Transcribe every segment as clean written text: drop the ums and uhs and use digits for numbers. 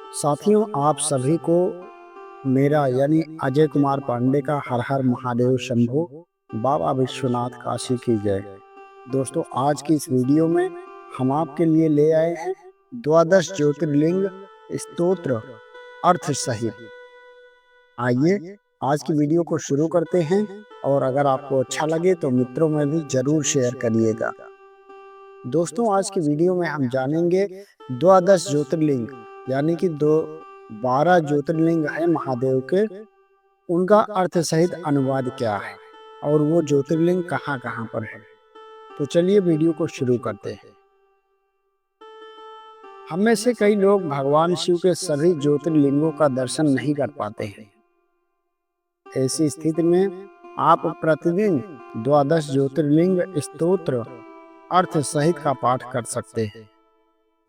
साथियों, आप सभी को मेरा यानी अजय कुमार पांडे का हर हर महादेव शंभो, बाबा विश्वनाथ काशी की जय। दोस्तों, आज की इस वीडियो में हम आपके लिए ले आए हैं द्वादश ज्योतिर्लिंग स्तोत्र अर्थ सहित। आइए आज की वीडियो को शुरू करते हैं, और अगर आपको अच्छा लगे तो मित्रों में भी जरूर शेयर करिएगा। दोस्तों, आज की वीडियो में हम जानेंगे द्वादश ज्योतिर्लिंग यानी कि 12 ज्योतिर्लिंग है महादेव के, उनका अर्थ सहित अनुवाद क्या है और वो ज्योतिर्लिंग कहाँ कहाँ पर है। तो चलिए वीडियो को शुरू करते हैं। हम में से कई लोग भगवान शिव के सभी ज्योतिर्लिंगों का दर्शन नहीं कर पाते हैं। ऐसी स्थिति में आप प्रतिदिन द्वादश ज्योतिर्लिंग स्तोत्र अर्थ सहित का पाठ कर सकते हैं।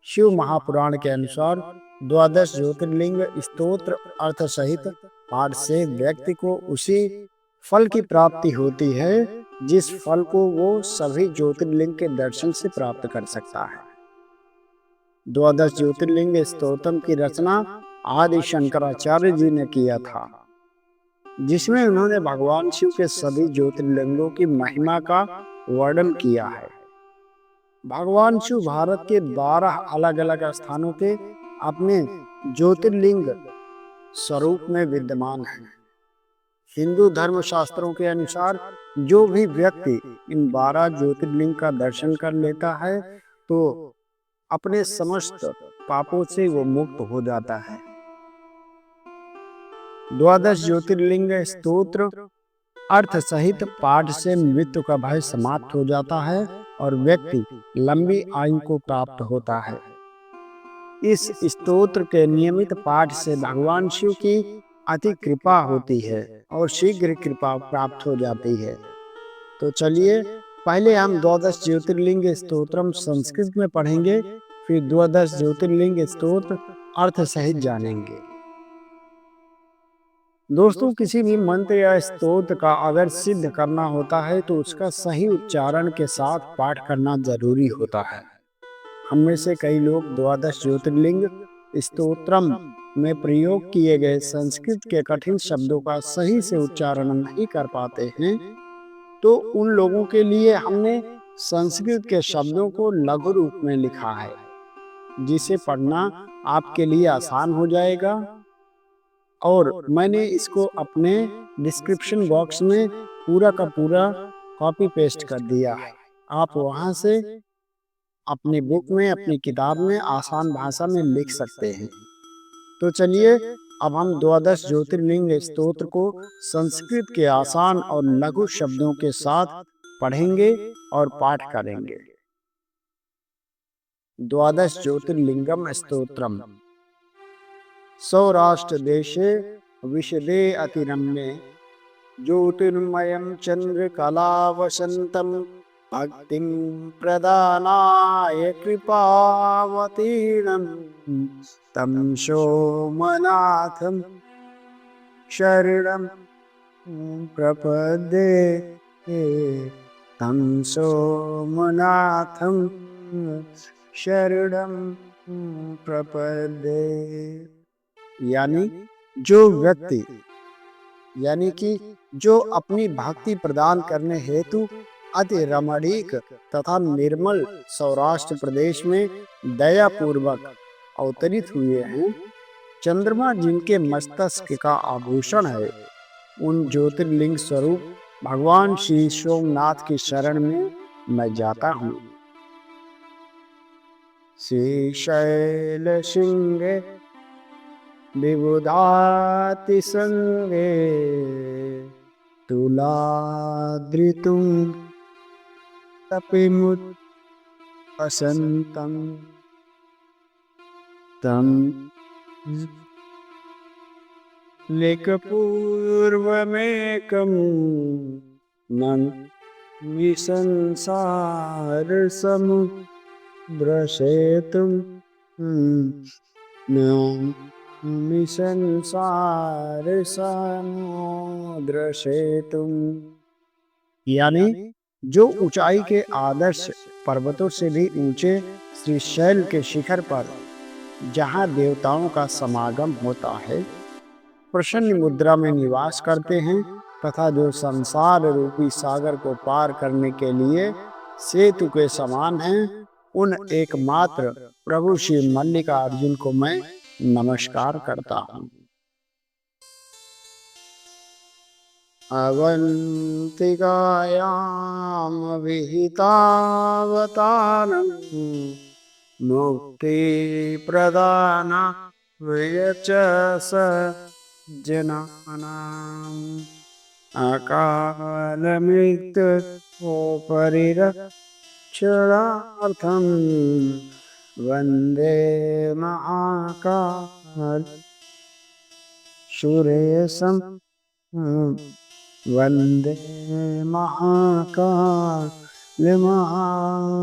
शिव महापुराण के अनुसार द्वादश ज्योतिर्लिंग स्तोत्र अर्थ सहित पाठ से व्यक्ति को उसी फल की प्राप्ति होती है जिस फल को वो सभी ज्योतिर्लिंग के दर्शन से प्राप्त कर सकता है। द्वादश ज्योतिर्लिंग स्तोत्रम की रचना आदि शंकराचार्य जी ने किया था, जिसमें उन्होंने भगवान शिव के सभी ज्योतिर्लिंगों की महिमा का वर्णन किया है। भगवान शिव भारत के 12 अलग अलग स्थानों पे अपने ज्योतिर्लिंग स्वरूप में विद्यमान है। हिंदू धर्म शास्त्रों के अनुसार जो भी व्यक्ति इन 12 ज्योतिर्लिंग का दर्शन कर लेता है तो अपने समस्त पापों से वो मुक्त हो जाता है। द्वादश ज्योतिर्लिंग स्तोत्र अर्थ सहित पाठ से मृत्यु का भय समाप्त हो जाता है और व्यक्ति लंबी आयु को प्राप्त होता है। इस स्तोत्र के नियमित पाठ से भगवान शिव की अति कृपा होती है और शीघ्र कृपा प्राप्त हो जाती है। तो चलिए पहले हम द्वादश ज्योतिर्लिंग स्तोत्रम संस्कृत में पढ़ेंगे, फिर द्वादश ज्योतिर्लिंग स्तोत्र अर्थ सहित जानेंगे। दोस्तों, किसी भी मंत्र या स्तोत्र का अगर सिद्ध करना होता है तो उसका सही उच्चारण के साथ पाठ करना जरूरी होता है। हम में से कई लोग द्वादश ज्योतिर्लिंग स्तोत्रम में प्रयोग किए गए संस्कृत के कठिन शब्दों का सही से उच्चारण नहीं कर पाते हैं, तो उन लोगों के लिए हमने संस्कृत के शब्दों को लघु रूप में लिखा है, जिसे पढ़ना आपके लिए आसान हो जाएगा। और मैंने इसको अपने डिस्क्रिप्शन बॉक्स में पूरा का पूरा कॉपी पेस्ट कर दिया है। आप वहां से अपनी बुक में, अपनी किताब में आसान भाषा में लिख सकते हैं। तो चलिए अब हम द्वादश ज्योतिर्लिंग स्तोत्र को संस्कृत के आसान और लघु शब्दों के साथ पढ़ेंगे और पाठ करेंगे। द्वादश ज्योतिर्लिंगम स्तोत्रम। सौराष्ट्र देशे विशदे अतिरम्ये ज्योतिर्मयं चंद्रकला वसंतम भक्तिं प्रदानाय कृपावतीर्णं तं सोमनाथं शरणं प्रपद्ये। तं सोमनाथं शरणं प्रपद्ये। यानी जो व्यक्ति यानी कि जो अपनी भक्ति प्रदान करने हेतु अति रमणीक तथा निर्मल सौराष्ट्र प्रदेश में दया पूर्वक अवतरित हुए हैं, चंद्रमा जिनके मस्तक का आभूषण है, उन ज्योतिर्लिंग स्वरूप भगवान श्री सोमनाथ की शरण में मैं जाता हूँ। श्रीशैल सिंह विबुधाति संगे तुलाद्रितुं तपिमुत वसंतं तं लेखपूर्वमेकं नमामि संसारसमुद्रसेतुं यानी जो ऊंचाई के आदर्श पर्वतों से भी ऊंचे श्री शैल के शिखर पर जहाँ देवताओं का समागम होता है, प्रसन्न मुद्रा में निवास करते हैं तथा जो संसार रूपी सागर को पार करने के लिए सेतु के समान हैं, उन एकमात्र प्रभु श्री मल्लिकार्जुन को मैं नमस्कार करता हूँ। अवंतिकायाम विहितावतारम् मुक्ति प्रदान वियचस जनानाम् अकाल मृत्यु परिरक्षणार्थं वंदे महाकाल सुरेशं वंदे महाकाल महासुरेशम।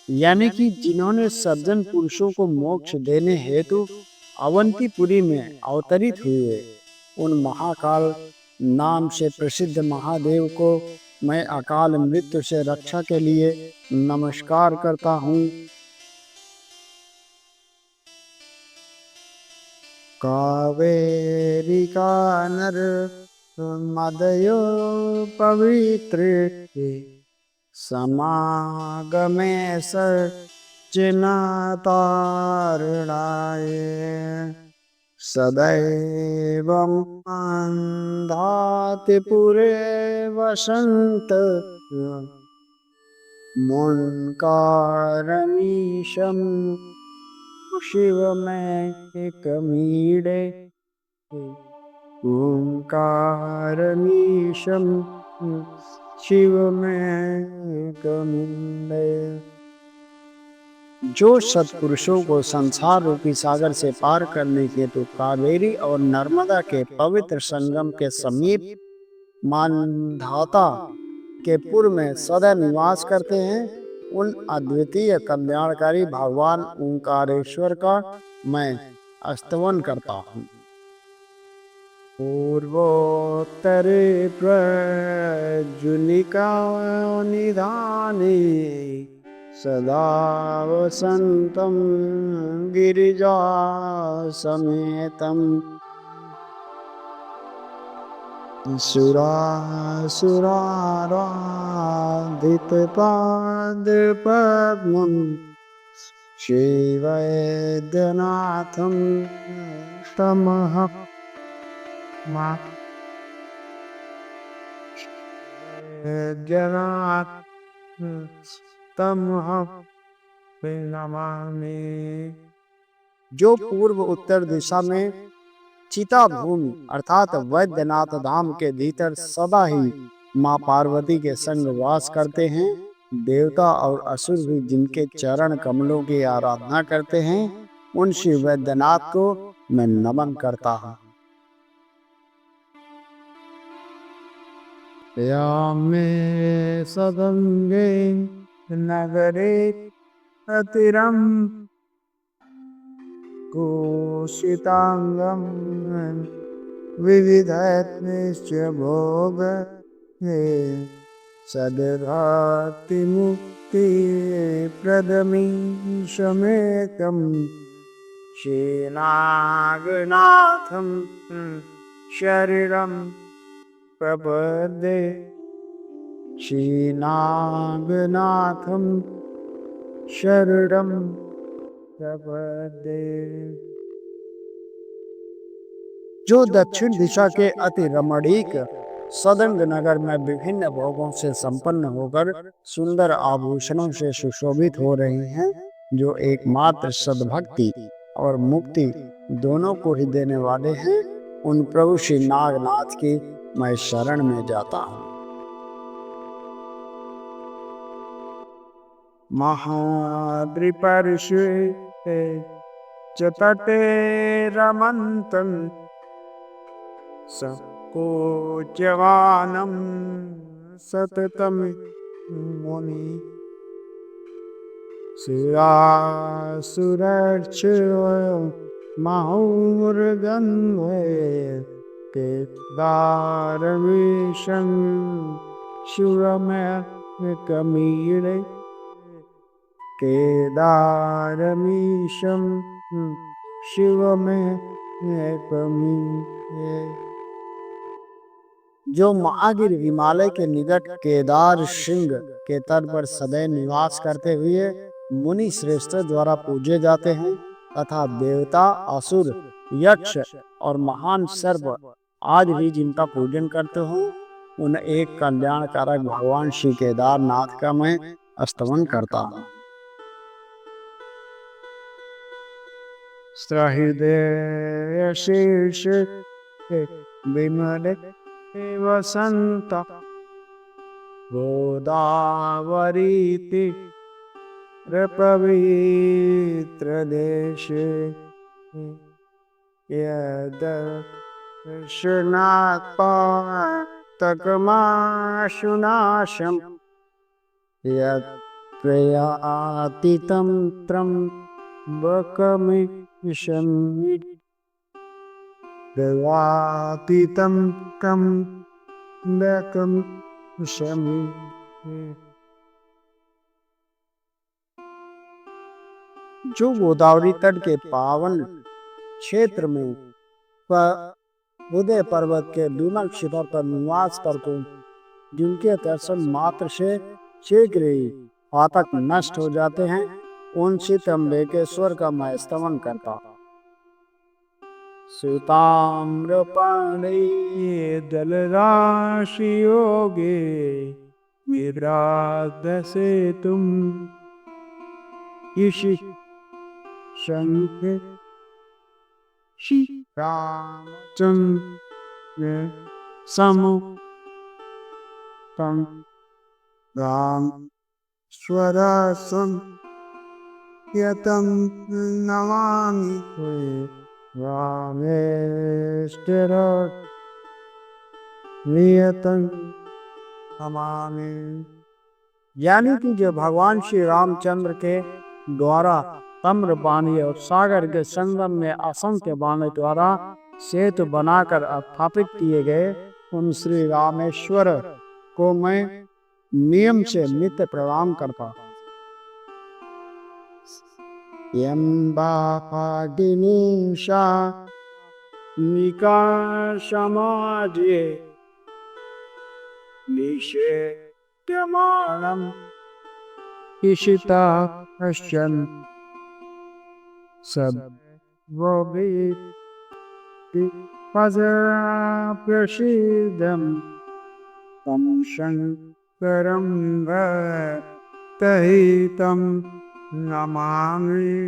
यानी कि जिन्होंने सज्जन पुरुषों को मोक्ष देने हेतु अवंतीपुरी में अवतरित हुए, उन महाकाल नाम से प्रसिद्ध महादेव को मैं अकाल मृत्यु से रक्षा के लिए नमस्कार करता हूँ। कावेरिका नर मदयो पवित्र समागमे सच्चिन्तारणाय सदैव मान्धाति पुरे वसंत मुन्कारमीशं शिवमेकमीडे ओंकारमीशं शिवमेकमीडे। जो सत्पुरुषों को संसार रूपी सागर से पार करने के तो कावेरी और नर्मदा के पवित्र संगम के समीप मानधाता के पुर में सदा निवास करते हैं, उन अद्वितीय कल्याणकारी भगवान ओंकारेश्वर का मैं स्तवन करता हूँ। पूर्वोत्तरे प्रजुलिका निधाने सदा वसंतं गिरिजा समेतम् सुरासुराराधितपादपद्मं श्रीवैद्यनाथं तमहं नमामि। जो पूर्व उत्तर दिशा में चिता भूमि अर्थात वैद्यनाथ धाम के भीतर सदा ही माँ पार्वती के संग वास करते हैं, देवता और असुर भी जिनके चरण कमलों की आराधना करते हैं, उन श्री वैद्यनाथ को मैं नमन करता हूँ। यामे सदंगे नगरे अतिरम कुशितांगम विविधैश्च भोग सदराति मुक्ति प्रदमीशमेकं श्रीनागनाथं शरीरं प्रपद्ये श्रीनागनाथं शरणं प्रपद्ये। जो दक्षिण दिशा के अति रमणीक सदंग नगर में विभिन्न भोगों से संपन्न होकर सुंदर आभूषणों से सुशोभित हो रही हैं, जो एकमात्र सद्भक्ति और मुक्ति दोनों को ही देने वाले हैं, उन प्रभु श्री नागनाथ की मैं शरण में जाता हूँ। महाद्रिपर्षे चतटे रमन्तं सकोचवानं सततं मुनि सुरासुरर्ष माहुर्गन्धे केदारमीशं शिवमेकमीडे केदारमीशं शिवमेकमी। जो महागिर हिमालय के निकट केदार सिंह के तट पर सदैव निवास करते हुए मुनि श्रेष्ठ द्वारा पूजे जाते हैं तथा देवता, असुर, यक्ष और महान सर्प आज भी जिनका पूजन करते हो, उन एक कल्याणकारक भगवान श्री केदारनाथ का मैं स्तवन करता हूँ। सहृदय शीर्ष विमल वसंत गोदावरी पवित्र देश यदर्शनात्तकमाशुनाशम यत्प्रयातितं त्र्यम्बकमिशं देवातीतं त्र्यम्बकमिशं। जो गोदावरी तट के पावन क्षेत्र में उदय पर्वत के दुर्लभ शिखर पर निवास करते, जिनके दर्शन मात्र से शीघ्र ही पातक नष्ट हो जाते हैं, उनसे त्र्यंबकेश्वर का मैं स्तवन करता। सुताम्रपाणि जलराशि योगे विराधसे तुम ईशि शंख श्री रामचंद्र समुतम राम स्वरसं यतं नमामि रामेश्वर नियतं नमामि। यानी कि जो भगवान श्री रामचंद्र के द्वारा ताम्रपानी और सागर के संगम में असंख्य बाणों द्वारा सेतु बनाकर स्थापित किए गए उन श्री रामेश्वर को मैं नियम से नित्य प्रणाम करता। यम्बादिनीशा निकाशमाजे निषेध्यमानम् ईशिता पश्यन् सब वो भी प्रसिद्धं तम शंकरं तहितं नमामि।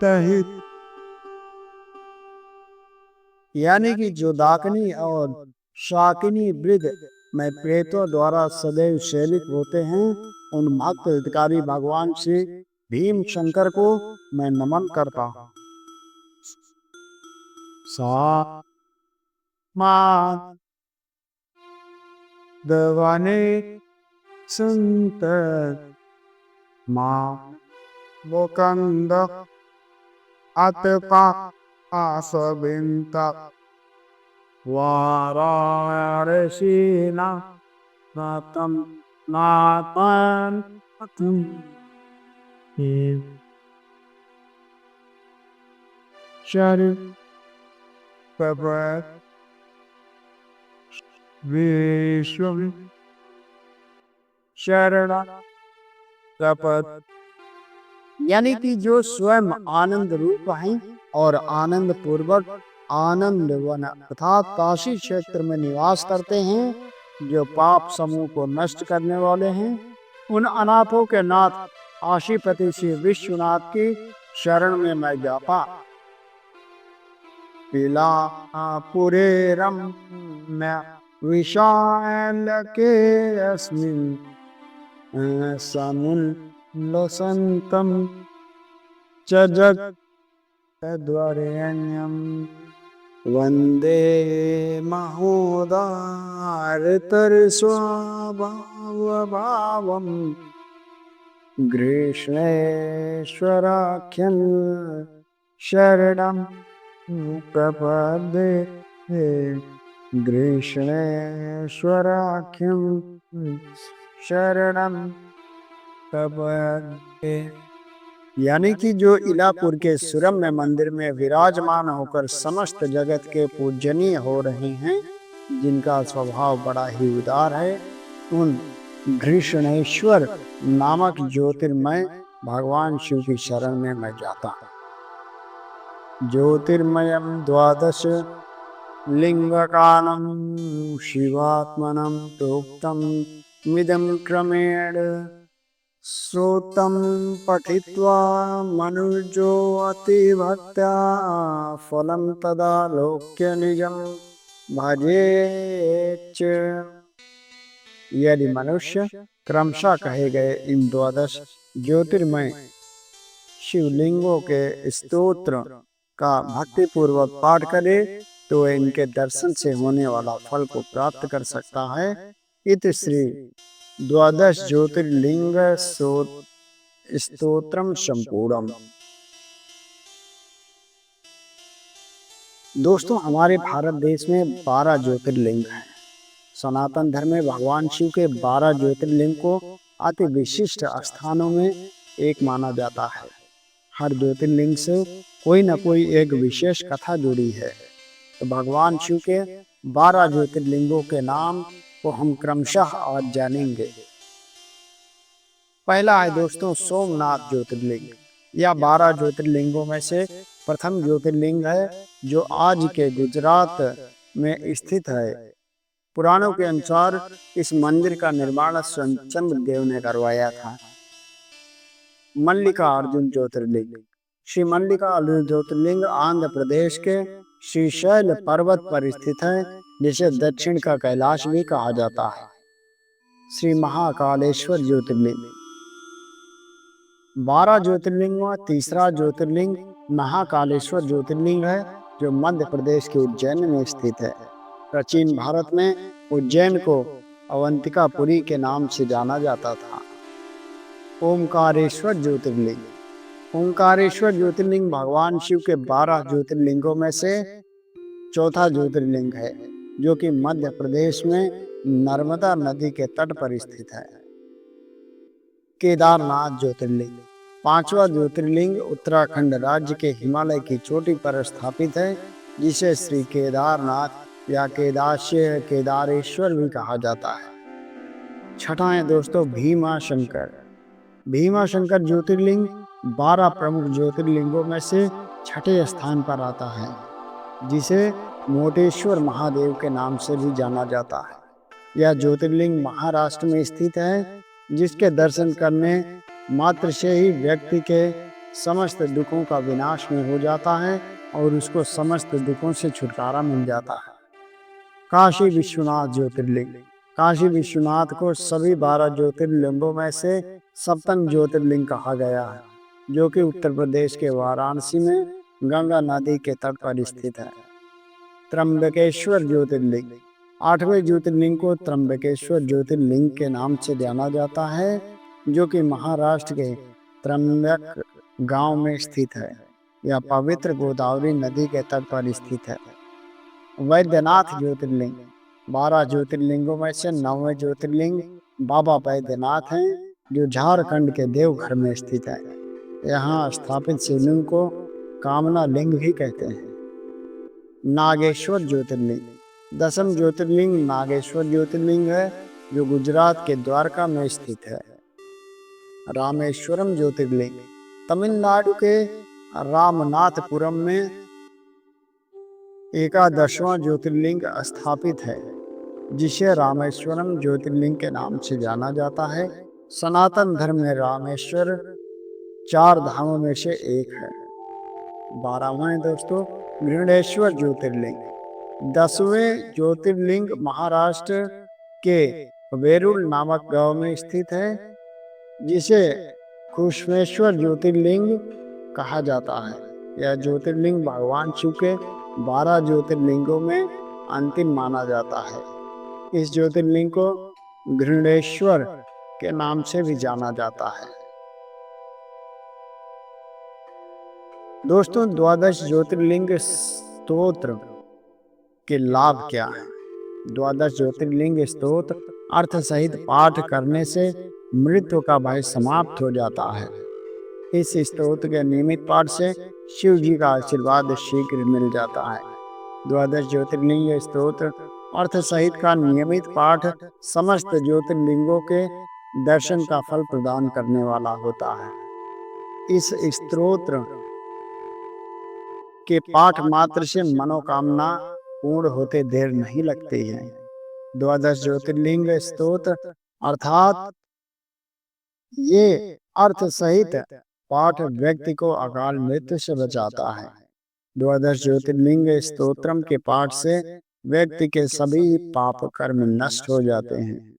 तहित यानी कि जो दाकिनी और शाकिनी वृद्ध में प्रेतों द्वारा सदैव शैलित होते हैं, उन भक्त हितकारी भगवान श्री भीम शंकर को मैं नमन करता हूँ। दवाने संत मां मुकंद अतका आसविंता वाराणसीना नातम नातन शर विश्व शरण कपत यानी कि जो स्वयं आनंद रूप हैं और आनंद पूर्वक आनंद वन अर्थात काशी क्षेत्र में निवास करते हैं, जो पाप समूह को नष्ट करने वाले हैं, उन अनाथों के नाथ आशीपति श्री विश्वनाथ की शरण में मैं जाता। पिला पुरेरम मैं विशाल के अस्मिन् समुल्लसन्तं च जगद्वरेण्यं वन्दे महोदारतरस्वभावं ग्रीष्मेश्वराख्यं शरणं प्रपद्ये ग्रीष्मेश्वराख्यं शरणम प्रपद्ये। यानी कि जो इलापुर के सुरम्य मंदिर में विराजमान होकर समस्त जगत के पूजनीय हो रहे हैं, जिनका स्वभाव बड़ा ही उदार है, उन घृष्णेश्वर नामक ज्योतिर्मय भगवान शिव की शरण में मैं जाता हूँ। ज्योतिर्मयम द्वादश लिंगकानम शिवात्मनम प्रोक्तम मिदं क्रमेण श्रोतं पठित्वा मनुजो अतिभक्त्या फलं तदा लोक्य निजं भजेच्च। यदि मनुष्य क्रमशः कहे गए इन द्वादश ज्योतिर्मय शिवलिंगों के स्तोत्र का भक्तिपूर्वक पाठ करे तो इनके दर्शन से होने वाला फल को प्राप्त कर सकता है। इत श्री द्वादश ज्योतिर्लिंग स्तोत्रम संपूर्णम। दोस्तों, हमारे भारत देश में 12 ज्योतिर्लिंग हैं। सनातन धर्म में भगवान शिव के 12 ज्योतिर्लिंग को अति विशिष्ट स्थानों में एक माना जाता है। हर ज्योतिर्लिंग से कोई न कोई एक विशेष कथा जुड़ी है। तो भगवान शिव के 12 ज्योतिर्लिंगों के नाम को हम क्रमशः आज जानेंगे। पहला है दोस्तों सोमनाथ ज्योतिर्लिंग। यह 12 ज्योतिर्लिंगों में से प्रथम ज्योतिर्लिंग है, जो आज के गुजरात में स्थित है। पुराणों के अनुसार इस मंदिर का निर्माण स्वयं चंद्रदेव ने करवाया था। मल्लिकार्जुन ज्योतिर्लिंग। श्री मल्लिकार्जुन ज्योतिर्लिंग आंध्र प्रदेश के श्रीशैल पर्वत पर स्थित है, जिसे दक्षिण का कैलाश भी कहा जाता है। श्री महाकालेश्वर ज्योतिर्लिंग। 12 ज्योतिर्लिंगों में तीसरा ज्योतिर्लिंग महाकालेश्वर ज्योतिर्लिंग है, जो मध्य प्रदेश के उज्जैन में स्थित है। प्राचीन भारत में उज्जैन को अवंतिकापुरी के नाम से जाना जाता था। ओमकारेश्वर ज्योतिर्लिंग। ओमकारेश्वर ज्योतिर्लिंग भगवान शिव के 12 ज्योतिर्लिंगों में से चौथा ज्योतिर्लिंग है, जो कि मध्य प्रदेश में नर्मदा नदी के तट पर स्थित है। केदारनाथ ज्योतिर्लिंग। 5वां ज्योतिर्लिंग उत्तराखंड राज्य के हिमालय की चोटी पर स्थापित है, जिसे श्री केदारनाथ या केदारेश्वर भी कहा जाता है। छठा है दोस्तों भीमाशंकर। भीमाशंकर ज्योतिर्लिंग 12 प्रमुख ज्योतिर्लिंगों में से छठे स्थान पर आता है, जिसे मोटेश्वर महादेव के नाम से भी जाना जाता है। यह ज्योतिर्लिंग महाराष्ट्र में स्थित है, जिसके दर्शन करने मात्र से ही व्यक्ति के समस्त दुखों का विनाश में हो जाता है और उसको समस्त दुखों से छुटकारा मिल जाता है। काशी विश्वनाथ ज्योतिर्लिंग। काशी विश्वनाथ को सभी 12 ज्योतिर्लिंगों में से सप्तम ज्योतिर्लिंग कहा गया है, जो कि उत्तर प्रदेश के वाराणसी में गंगा नदी के तट पर स्थित है। त्र्यंबकेश्वर ज्योतिर्लिंग। 8वें ज्योतिर्लिंग को त्र्यंबकेश्वर ज्योतिर्लिंग के नाम से जाना जाता है, जो कि महाराष्ट्र के त्र्यंबक गांव में स्थित है। यह पवित्र गोदावरी नदी के तट पर स्थित है। वैद्यनाथ ज्योतिर्लिंग। 12 ज्योतिर्लिंगों में से 9वें ज्योतिर्लिंग बाबा वैद्यनाथ हैं, जो झारखंड के देवघर में स्थित है। यहाँ स्थापित शिवलिंग को कामना लिंग भी कहते हैं। नागेश्वर ज्योतिर्लिंग। 10वां ज्योतिर्लिंग नागेश्वर ज्योतिर्लिंग है, जो गुजरात के द्वारका में स्थित है। रामेश्वरम ज्योतिर्लिंग। तमिलनाडु के रामनाथपुरम में 11वां ज्योतिर्लिंग स्थापित है, जिसे रामेश्वरम ज्योतिर्लिंग के नाम से जाना जाता है। सनातन धर्म में रामेश्वर 4 धामों में से एक है। 12वां है दोस्तों घृणेश्वर ज्योतिर्लिंग। 10वें ज्योतिर्लिंग महाराष्ट्र के वेरुल नामक गांव में स्थित है, जिसे कुशमेश्वर ज्योतिर्लिंग कहा जाता है। यह ज्योतिर्लिंग भगवान शिव के 12 ज्योतिर्लिंगों में अंतिम माना जाता है। इस ज्योतिर्लिंग को घृणेश्वर के नाम से भी जाना जाता है। दोस्तों 12 ज्योतिर्लिंग स्तोत्र के लाभ क्या है? 12 ज्योतिर्लिंग स्तोत्र अर्थ सहित पाठ करने से मृत्यु का भय समाप्त हो जाता है। इस स्तोत्र के नियमित पाठ से शिव जी का आशीर्वाद शीघ्र मिल जाता है। द्वादश ज्योतिर्लिंग स्तोत्र अर्थ सहित का नियमित पाठ समस्त ज्योतिर्लिंगों के दर्शन का फल प्रदान करने वाला होता है। इस स्तोत्र के पाठ मात्र से मनोकामना पूर्ण होते देर नहीं लगती है। द्वादश ज्योतिर्लिंग स्तोत्र अर्थात ये अर्थ सहित पाठ व्यक्ति को अकाल मृत्यु से बचाता है। द्वादश ज्योतिर्लिंग स्तोत्रम के पाठ से व्यक्ति के सभी पाप कर्म नष्ट हो जाते हैं।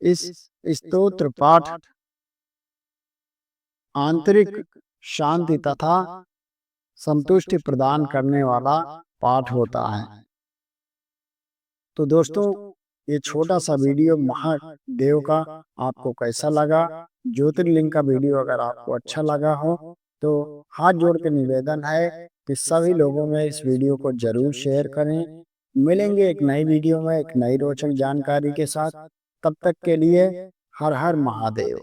इस स्तोत्र पाठ आंतरिक शांति तथा संतुष्टि प्रदान करने वाला पाठ होता है। तो दोस्तों, ये छोटा सा वीडियो महादेव का आपको कैसा लगा? ज्योतिर्लिंग का वीडियो अगर आपको अच्छा लगा हो तो हाथ जोड़ के निवेदन है कि सभी लोगों में इस वीडियो को जरूर शेयर करें। मिलेंगे एक नई वीडियो में एक नई रोचक जानकारी के साथ। तब तक के लिए हर हर महादेव।